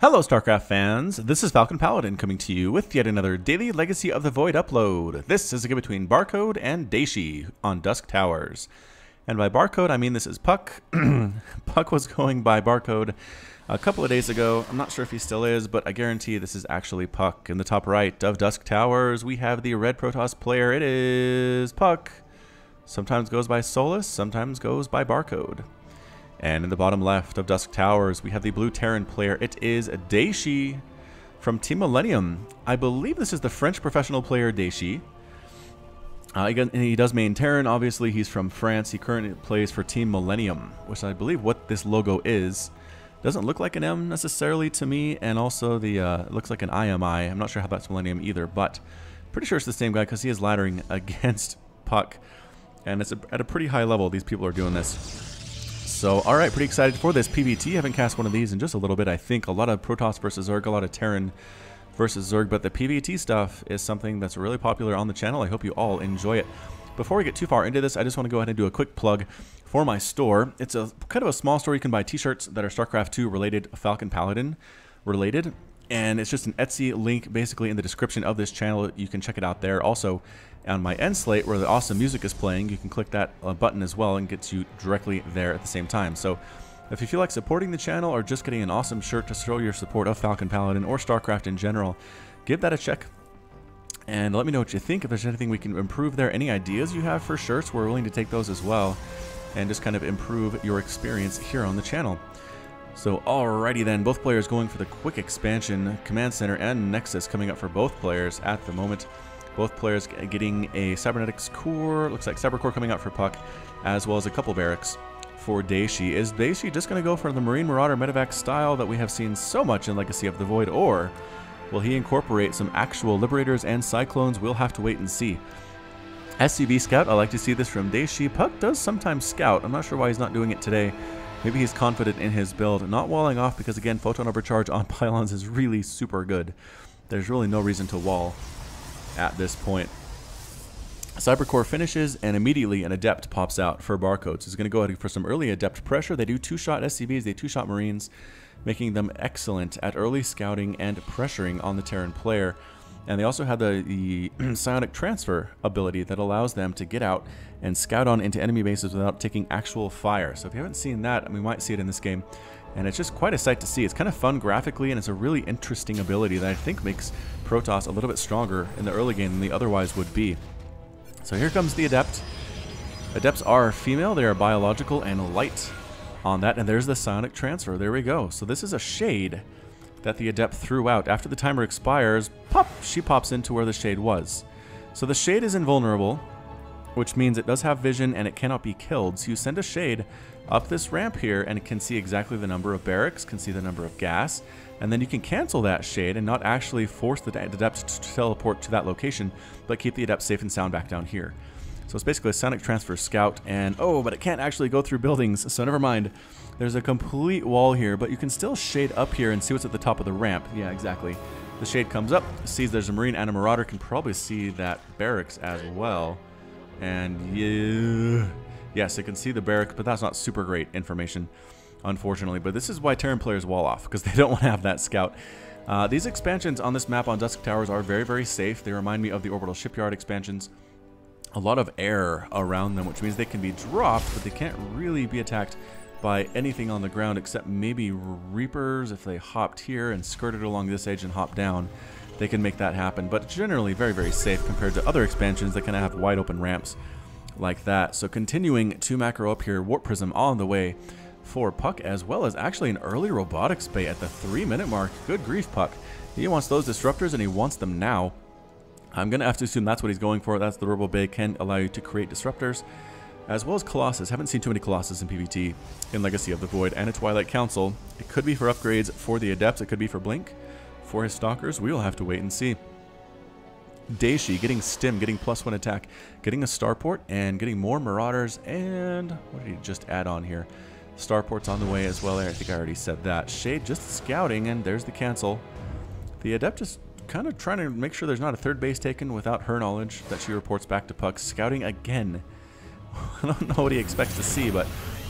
Hello StarCraft fans, this is Falcon Paladin coming to you with yet another daily Legacy of the Void upload. This is a game between puCK and Dayshi on Dusk Towers. And by barcode I mean this is puCK. puCK was going by barcode a couple of days ago. I'm not sure if he still is, but I guarantee this is actually puCK. In the top right of Dusk Towers we have the red Protoss player. It is puCK. Sometimes goes by Solus, sometimes goes by barcode. And in the bottom left of Dusk Towers, we have the blue Terran player. It is Dayshi from Team Millennium. I believe this is the French professional player Dayshi. He does main Terran. Obviously, he's from France. He currently plays for Team Millennium, which I believe what this logo is. Doesn't look like an M necessarily to me, and also the it looks like an IMI. I'm not sure how that's Millennium either, but pretty sure it's the same guy because he is laddering against puCK, and it's at a pretty high level. These people are doing this. So, alright, pretty excited for this PvT. Haven't cast one of these in just a little bit, I think. A lot of Protoss versus Zerg, a lot of Terran versus Zerg, but the PvT stuff is something that's really popular on the channel. I hope you all enjoy it. Before we get too far into this, I just want to go ahead and do a quick plug for my store. It's a kind of a small store. You can buy t-shirts that are StarCraft 2 related, Falcon Paladin related, and it's just an Etsy link basically in the description of this channel. You can check it out there. Also, on my end slate where the awesome music is playing, you can click that button as well and gets you directly there at the same time. So if you feel like supporting the channel or just getting an awesome shirt to show your support of Falcon Paladin or StarCraft in general, give that a check and let me know what you think. If there's anything we can improve there, any ideas you have for shirts, we're willing to take those as well and just kind of improve your experience here on the channel. So alrighty then, both players going for the quick expansion. Command Center and Nexus coming up for both players at the moment. Both players getting a Cybernetics core, looks like Cyber Core coming out for puCK, as well as a couple barracks for Dayshi. Is Dayshi just going to go for the Marine Marauder medevac style that we have seen so much in Legacy of the Void, or will he incorporate some actual Liberators and Cyclones? We'll have to wait and see. SCV Scout, I like to see this from Dayshi. puCK does sometimes scout. I'm not sure why he's not doing it today. Maybe he's confident in his build. Not walling off because, again, Photon Overcharge on pylons is really super good. There's really no reason to wall at this point. Cybercore finishes and immediately an Adept pops out for barcodes. He's going to go ahead for some early Adept pressure. They do two-shot SCVs, they two-shot Marines, making them excellent at early scouting and pressuring on the Terran player. And they also have the psionic transfer ability that allows them to get out and scout on into enemy bases without taking actual fire. So if you haven't seen that, we might see it in this game. And it's just quite a sight to see. It's kind of fun graphically, and it's a really interesting ability that I think makes Protoss a little bit stronger in the early game than they otherwise would be. So here comes the Adept. Adepts are female, they are biological and light on that, and there's the psionic transfer. There we go. So this is a shade that the Adept threw out. After the timer expires, pop, she pops into where the shade was. So the shade is invulnerable, which means it does have vision and it cannot be killed. So you send a shade up this ramp here and it can see exactly the number of barracks, can see the number of gas, and then you can cancel that shade and not actually force the Adept to teleport to that location, but keep the Adept safe and sound back down here. So it's basically a sonic transfer scout, and oh, but it can't actually go through buildings, so never mind. There's a complete wall here, but you can still shade up here and see what's at the top of the ramp. Yeah, exactly. The shade comes up, sees there's a Marine and a Marauder, can probably see that barracks as well. And yeah, yes, it can see the barracks, but that's not super great information, unfortunately. But this is why Terran players wall off, because they don't want to have that scout. These expansions on this map on Dusk Towers are very, very safe. They remind me of the Orbital Shipyard expansions. A lot of air around them, which means they can be dropped, but they can't really be attacked by anything on the ground except maybe Reapers. If they hopped here and skirted along this edge and hopped down, they can make that happen. But generally very, very safe compared to other expansions that kind of have wide open ramps like that. So continuing to macro up here, Warp Prism on the way for puCK, as well as actually an early robotics bay at the 3-minute mark. Good grief, puCK. He wants those disruptors and he wants them now. I'm going to have to assume that's what he's going for. That's the Robo Bay, can allow you to create disruptors, as well as Colossus. Haven't seen too many Colossus in PvT in Legacy of the Void, and a Twilight Council. It could be for upgrades for the Adepts, it could be for Blink. For his Stalkers, we'll have to wait and see. Dayshi getting Stim, getting +1 attack, getting a Starport, and getting more Marauders, and what did he just add on here? Starport's on the way as well. I think I already said that. Shade just scouting, and there's the cancel. The Adept is kind of trying to make sure there's not a third base taken without her knowledge that she reports back to puCK. Scouting again. I don't know what he expects to see, but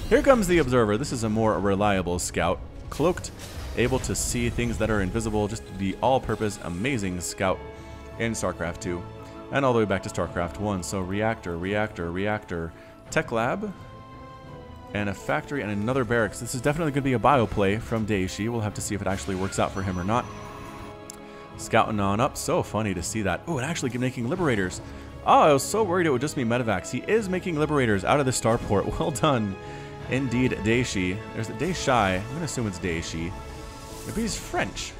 here comes the Observer. This is a more reliable scout. Cloaked able to see things that are invisible. Just the all-purpose amazing scout in StarCraft 2. And all the way back to StarCraft 1. So reactor, reactor, reactor, tech lab, and a factory and another barracks. This is definitely going to be a bio play from Dayshi. We'll have to see if it actually works out for him or not. Scouting on up. So funny to see that. Oh, and actually making liberators. Oh, I was so worried it would just be medevacs. He is making liberators out of the starport. Well done. Indeed, Dayshi. There's a Dayshi. I'm going to assume it's Dayshi. Maybe he's French.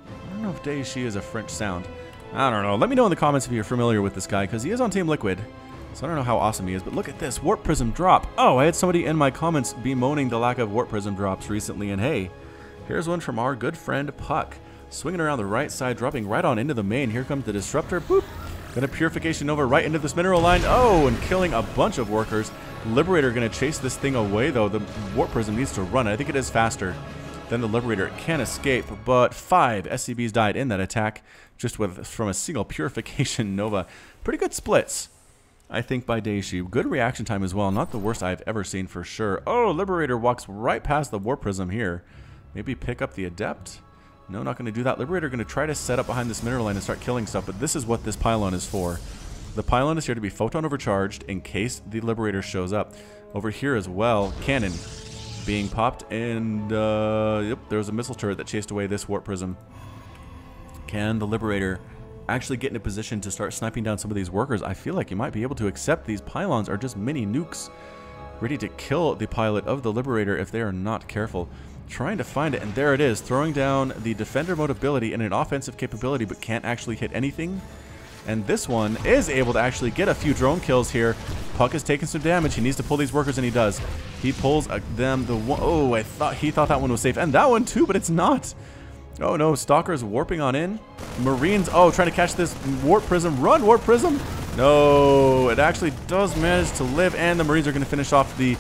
I don't know if Dayshi is a French sound. I don't know. Let me know in the comments if you're familiar with this guy, because he is on Team Liquid. So I don't know how awesome he is, but look at this. Warp Prism drop. Oh, I had somebody in my comments bemoaning the lack of Warp Prism drops recently, and hey, here's one from our good friend puCK. Swinging around the right side, dropping right on into the main. Here comes the Disruptor. Boop. Gonna Purification Nova right into this mineral line. Oh, and killing a bunch of workers. Liberator gonna chase this thing away, though. The Warp Prism needs to run. I think it is faster than the Liberator. It can escape, but 5 SCBs died in that attack just from a single Purification Nova. Pretty good splits, I think, by Dayshi. Good reaction time as well. Not the worst I've ever seen for sure. Oh, Liberator walks right past the Warp Prism here. Maybe pick up the Adept? No, not going to do that. Liberator going to try to set up behind this mineral line and start killing stuff, but this is what this pylon is for. The pylon is here to be photon overcharged in case the Liberator shows up. Over here as well, cannon being popped, and yep, there was a missile turret that chased away this Warp Prism. Can the Liberator actually get in a position to start sniping down some of these workers? I feel like you might be able to, accept these pylons are just mini nukes ready to kill the pilot of the Liberator if they are not careful. Trying to find it, and there it is, throwing down the defender mode ability and an offensive capability, but can't actually hit anything. And this one is able to actually get a few drone kills here. puCK is taking some damage. He needs to pull these workers, and he does. He pulls them. Oh, he thought that one was safe, and that one too, but it's not. Oh no, Stalker's warping on in. Marines, oh, trying to catch this Warp Prism. Run, Warp Prism. No, it actually does manage to live, and the Marines are going to finish off the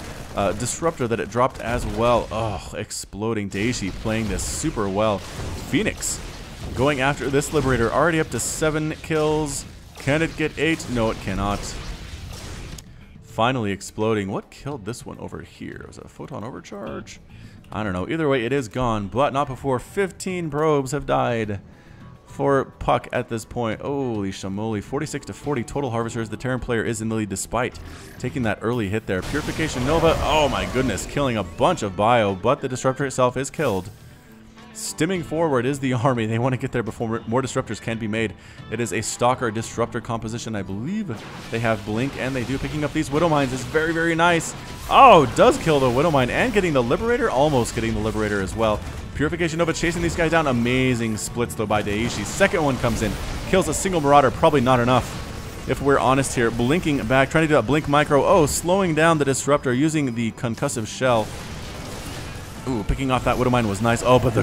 Disruptor that it dropped as well. Oh, exploding. Dayshi playing this super well. Phoenix going after this Liberator, already up to 7 kills. Can it get 8? No, it cannot. Finally exploding. What killed this one over here? Was it a photon overcharge? I don't know. Either way, it is gone, but not before 15 probes have died for puCK at this point. Holy shamoli. 46 to 40 total harvesters. The Terran player is in the lead despite taking that early hit there. Purification Nova. Oh my goodness. Killing a bunch of bio, but the Disruptor itself is killed. Stimming forward is the army. They want to get there before more Disruptors can be made. It is a Stalker Disruptor composition. I believe they have Blink, and they do. Picking up these Widow Mines is very, very nice. Oh, does kill the Widow Mine and getting the Liberator. Almost getting the Liberator as well. Purification Nova chasing these guys down. Amazing splits, though, by Dayshi. Second one comes in. Kills a single Marauder. Probably not enough, if we're honest here. Blinking back. Trying to do a Blink Micro. Oh, slowing down the Disruptor using the Concussive Shell. Ooh, picking off that Widow Mine was nice. Oh, but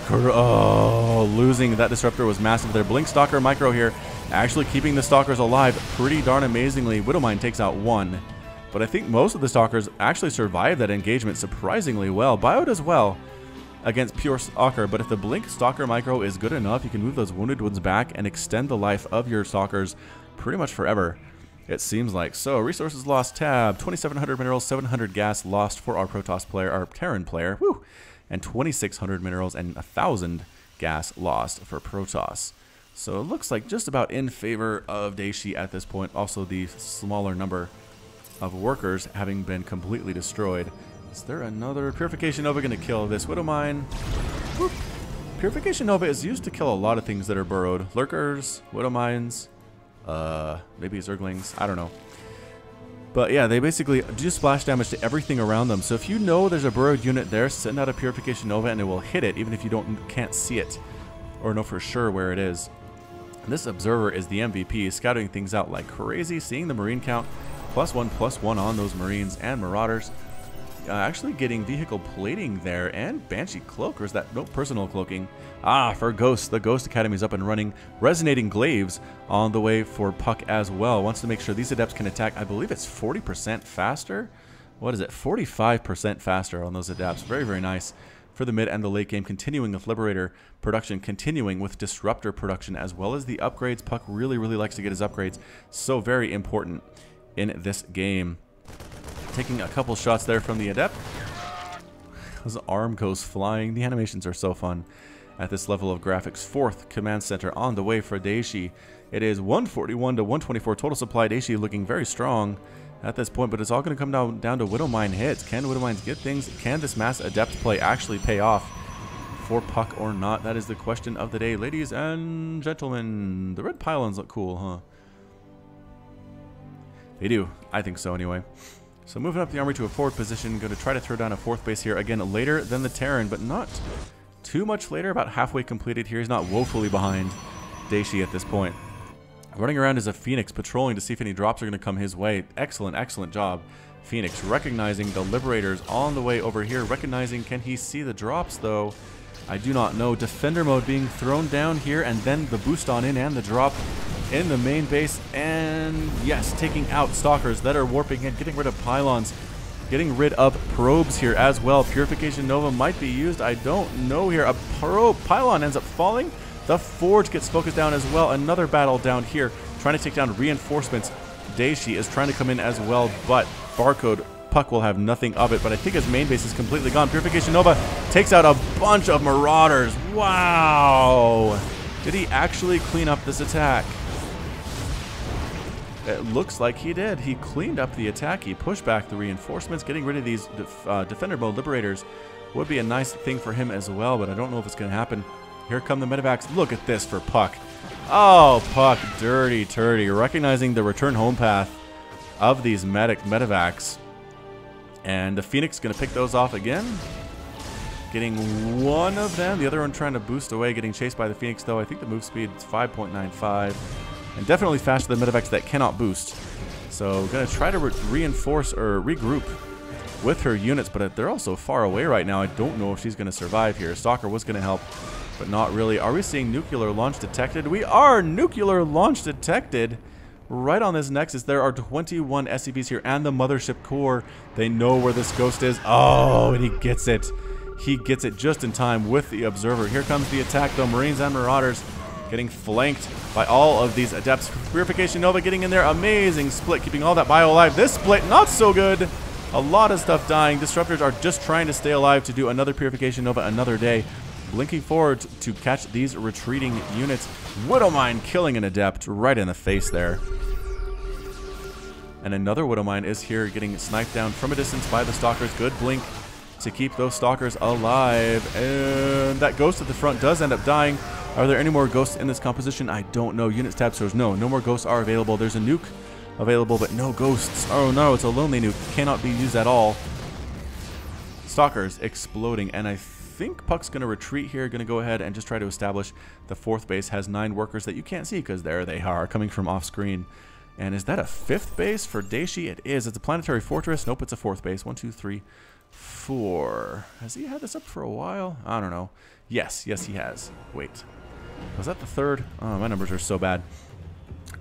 losing that Disruptor was massive there. Blink Stalker Micro here. Actually keeping the Stalkers alive pretty darn amazingly. Widow Mine takes out 1. But I think most of the Stalkers actually survived that engagement surprisingly well. Bio does well against pure Stalker, but if the Blink Stalker Micro is good enough, you can move those wounded ones back and extend the life of your Stalkers pretty much forever, it seems like. So, resources lost tab, 2,700 minerals, 700 gas lost for our Protoss player, our Terran player, whew, and 2,600 minerals and 1,000 gas lost for Protoss. So it looks like just about in favor of Dayshi at this point. Also, the smaller number of workers having been completely destroyed. Is there another Purification Nova going to kill this Widow Mine? Whoop. Purification Nova is used to kill a lot of things that are burrowed. Lurkers, Widow Mines, maybe Zerglings, I don't know. But yeah, they basically do splash damage to everything around them. So if you know there's a burrowed unit there, send out a Purification Nova and it will hit it, even if you can't see it or know for sure where it is. This Observer is the MVP, scouting things out like crazy, seeing the Marine count, +1/+1 on those Marines and Marauders. Actually getting vehicle plating there and Banshee Cloak, or is that no personal cloaking? Ah, for Ghost, the Ghost Academy is up and running. Resonating Glaives on the way for puCK as well. Wants to make sure these Adepts can attack. I believe it's 40% faster. What is it? 45% faster on those Adepts. Very, very nice for the mid and the late game. Continuing with Liberator production, continuing with Disruptor production, as well as the upgrades. puCK really, really likes to get his upgrades. So very important in this game. Taking a couple shots there from the Adept. His arm goes flying. The animations are so fun at this level of graphics. 4th command center on the way for Dayshi. It is 141 to 124 total supply. Dayshi looking very strong at this point, but it's all going to come down to Widowmine hits. Can Widowmines get things? Can this mass adept play actually pay off for puCK or not? That is the question of the day, ladies and gentlemen. The red pylons look cool, huh? They do. I think so anyway. So moving up the army to a forward position. Going to try to throw down a 4th base here. Again, later than the Terran, but not too much later. About halfway completed here. He's not woefully behind Dayshi at this point. Running around as a Phoenix, patrolling to see if any drops are going to come his way. Excellent, excellent job. Phoenix recognizing the Liberators on the way over here. Recognizing, can he see the drops though? I do not know. Defender mode being thrown down here, and then the boost on in and the drop in the main base. And yes, taking out Stalkers that are warping in, getting rid of pylons, getting rid of probes here as well. Purification Nova might be used. I don't know here. A pylon ends up falling. The Forge gets focused down as well. Another battle down here, trying to take down reinforcements. Dayshi is trying to come in as well, but Barcode, puCK will have nothing of it, but I think his main base is completely gone. Purification Nova takes out a bunch of Marauders. Wow! Did he actually clean up this attack? It looks like he did. He cleaned up the attack. He pushed back the reinforcements. Getting rid of these Defender mode Liberators would be a nice thing for him as well, but I don't know if it's going to happen. Here come the medevacs. Look at this for puCK. Oh, puCK, dirty turdy. Recognizing the return home path of these medevacs. And the Phoenix going to pick those off again. Getting one of them. The other one trying to boost away. Getting chased by the Phoenix, though. I think the move speed is 5.95. And definitely faster than medevacs that cannot boost. So going to try to reinforce or regroup with her units. But they're also far away right now. I don't know if she's going to survive here. Stalker was going to help, but not really. Are we seeing nuclear launch detected? We are! Nuclear launch detected right on this nexus. There are 21 SCVs here and the mothership core. They know where this ghost is. Oh, and he gets it. He gets it just in time with the observer. Here comes the attack, though. Marines and Marauders getting flanked by all of these adepts. Purification Nova getting in there. Amazing split, keeping all that bio alive. This split, not so good. A lot of stuff dying. Disruptors are just trying to stay alive to do another Purification Nova another day. Blinking forward to catch these retreating units. Widowmine killing an adept right in the face there. And another Widowmine is here getting sniped down from a distance by the Stalkers. Good blink to keep those Stalkers alive. And that ghost at the front does end up dying. Are there any more ghosts in this composition? I don't know. Units tab shows no more ghosts are available. There's a nuke available, but no ghosts. Oh no, it's a lonely nuke. Cannot be used at all. Stalkers exploding, and I think puCK's going to retreat here. Going to go ahead and just try to establish the 4th base. Has 9 workers that you can't see because there they are coming from off screen. And is that a 5th base for Dayshi? It is. It's a planetary fortress. Nope, it's a 4th base. 1, 2, 3, 4. Has he had this up for a while? I don't know. Yes, he has. Wait. Was that the 3rd? Oh, my numbers are so bad.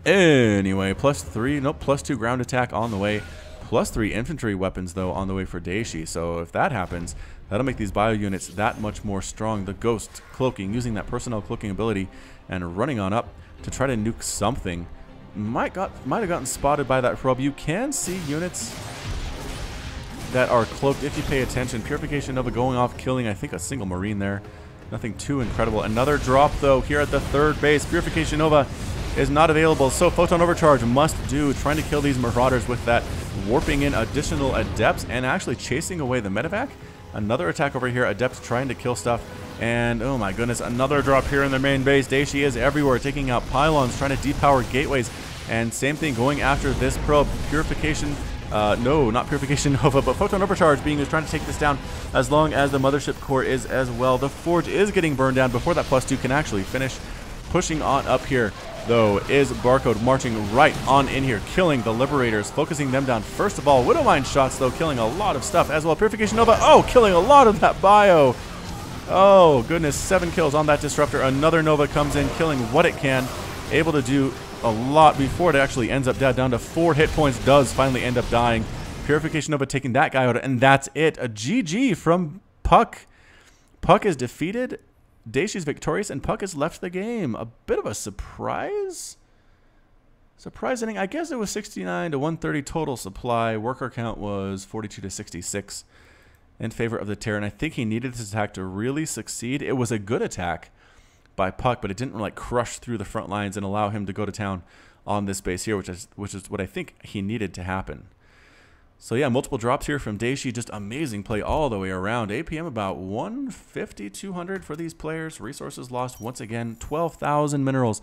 Anyway, +3. Nope, +2 ground attack on the way. +3 infantry weapons, though, on the way for Dayshi. So if that happens, that'll make these bio units that much more strong. The Ghost cloaking, using that personnel cloaking ability and running on up to try to nuke something. Might have gotten spotted by that probe. You can see units that are cloaked if you pay attention. Purification Nova going off, killing, I think, a single Marine there. Nothing too incredible. Another drop, though, here at the 3rd base. Purification Nova is not available, so Photon Overcharge must do. Trying to kill these Marauders with that, warping in additional Adepts and actually chasing away the medevac. Another attack over here. Adepts trying to kill stuff. And, oh my goodness, another drop here in their main base. Dayshi is everywhere, taking out pylons, trying to depower gateways. And same thing, going after this probe. Purification, no, not Purification Nova, but Photon Overcharge being used, trying to take this down as long as the mothership core is as well. The Forge is getting burned down before that +2 can actually finish. Pushing on up here, though, is Barcode marching right on in here, killing the Liberators, focusing them down. First of all, Widowmine shots, though, killing a lot of stuff as well. Purification Nova, oh, killing a lot of that bio. Oh, goodness, 7 kills on that Disruptor. Another Nova comes in, killing what it can. Able to do a lot before it actually ends up dead, down to 4 hit points. Does finally end up dying. Purification Nova taking that guy out, and that's it. A GG from puCK. puCK is defeated. Dayshi's victorious, and puCK has left the game. A bit of a surprise. Surprising. I guess it was 69 to 130 total supply. Worker count was 42 to 66. in favor of the Terran. I think he needed this attack to really succeed. It was a good attack by puCK, but it didn't like crush through the front lines and allow him to go to town on this base here, which is what I think he needed to happen. So yeah, multiple drops here from Dayshi. Just amazing play all the way around. APM about 150, 200 for these players. Resources lost once again. 12,000 minerals,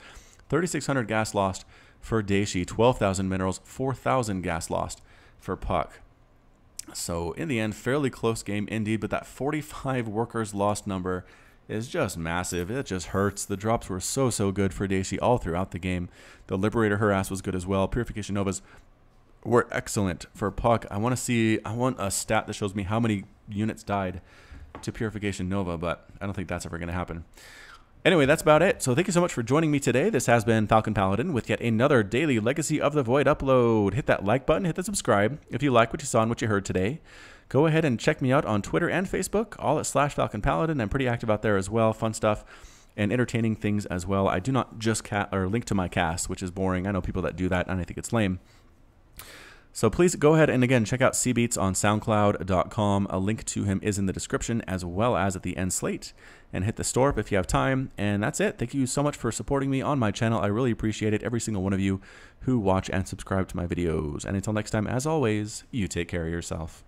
3,600 gas lost for Dayshi. 12,000 minerals, 4,000 gas lost for puCK. So in the end, fairly close game indeed, but that 45 workers lost number is just massive. It just hurts. The drops were so good for Dayshi all throughout the game. The Liberator harass was good as well. Purification Novas were excellent for puCK. I want a stat that shows me how many units died to Purification Nova, but I don't think that's ever going to happen. Anyway, that's about it. So thank you so much for joining me today. This has been Falcon Paladin with yet another daily Legacy of the Void upload. Hit that like button, hit the subscribe if you like what you saw and what you heard today. Go ahead and check me out on Twitter and Facebook, all at /Falcon Paladin. I'm pretty active out there as well. Fun stuff and entertaining things as well. I do not just link to my cast, which is boring. I know people that do that, and I think it's lame. So please go ahead and again check out cbeats on soundcloud.com. A link to him is in the description as well as at the end slate. And hit the store if you have time. And that's it. Thank you so much for supporting me on my channel. I really appreciate it. Every single one of you who watch and subscribe to my videos. And until next time, as always, you take care of yourself.